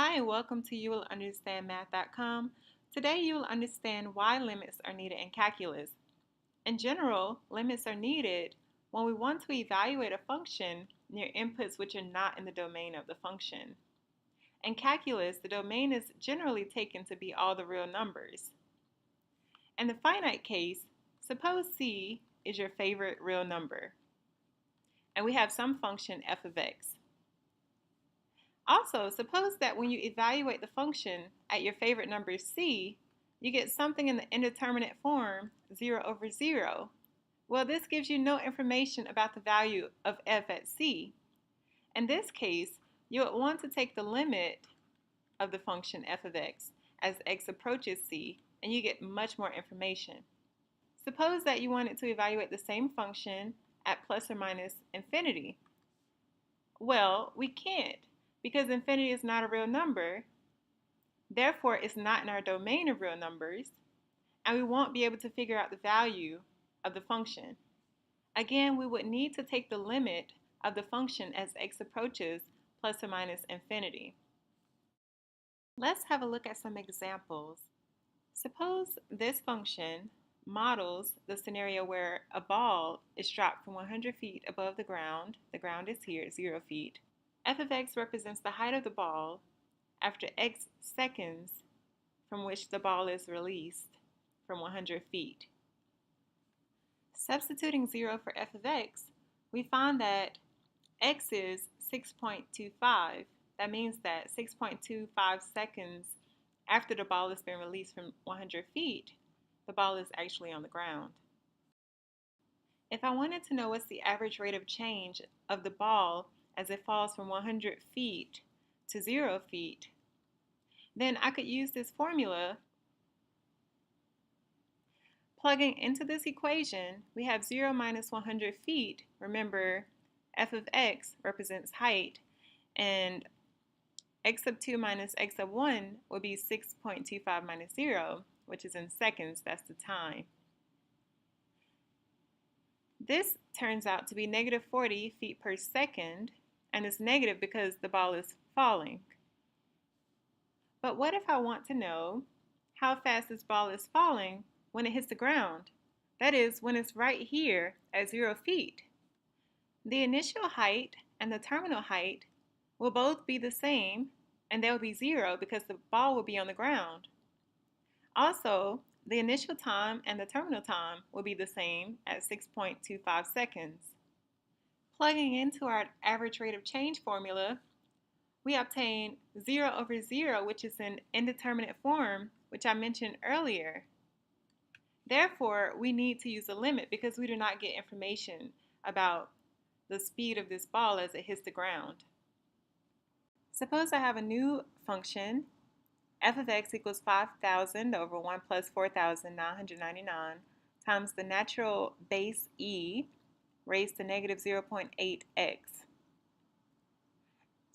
Hi, and welcome to YouWillUnderstandMath.com. Today you will understand why limits are needed in calculus. In general, limits are needed when we want to evaluate a function near inputs which are not in the domain of the function. In calculus, the domain is generally taken to be all the real numbers. In the finite case, suppose c is your favorite real number, and we have some function f of x. Also, suppose that when you evaluate the function at your favorite number c, you get something in the indeterminate form 0 over 0. Well, this gives you no information about the value of f at c. In this case, you would want to take the limit of the function f of x as x approaches c, and you get much more information. Suppose that you wanted to evaluate the same function at plus or minus infinity. Well, we can't, because infinity is not a real number. Therefore, it's not in our domain of real numbers, and we won't be able to figure out the value of the function. Again, we would need to take the limit of the function as x approaches plus or minus infinity. Let's have a look at some examples. Suppose this function models the scenario where a ball is dropped from 100 feet above the ground is here at 0 feet. F of x represents the height of the ball after x seconds from which the ball is released from 100 feet. Substituting 0 for f of x, we find that x is 6.25. That means that 6.25 seconds after the ball has been released from 100 feet, the ball is actually on the ground. If I wanted to know what's the average rate of change of the ball as it falls from 100 feet to 0 feet, then I could use this formula. Plugging into this equation, we have 0 minus 100 feet. Remember, f of x represents height, and x sub 2 minus x sub 1 will be 6.25 minus 0, which is in seconds. That's the time. This turns out to be negative 40 feet per second, and it's negative because the ball is falling. But what if I want to know how fast this ball is falling when it hits the ground? That is, when it's right here at 0 feet. The initial height and the terminal height will both be the same, and they'll be 0 because the ball will be on the ground. Also, the initial time and the terminal time will be the same at 6.25 seconds. Plugging into our average rate of change formula, we obtain 0 over 0, which is an indeterminate form, which I mentioned earlier. Therefore, we need to use a limit because we do not get information about the speed of this ball as it hits the ground. Suppose I have a new function, f of x equals 5,000 over 1 plus 4,999 times the natural base e raised to negative 0.8x.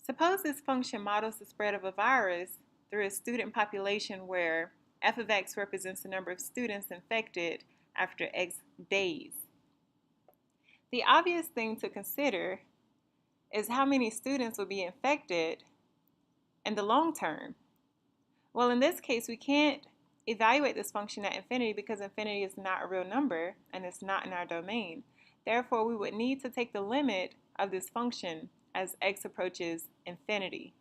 Suppose this function models the spread of a virus through a student population where f of x represents the number of students infected after x days. The obvious thing to consider is how many students will be infected in the long term. Well, in this case, we can't evaluate this function at infinity because infinity is not a real number and it's not in our domain. Therefore, we would need to take the limit of this function as x approaches infinity.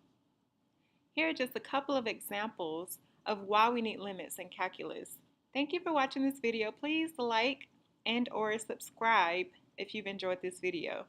Here are just a couple of examples of why we need limits in calculus. Thank you for watching this video. Please like and/or subscribe if you've enjoyed this video.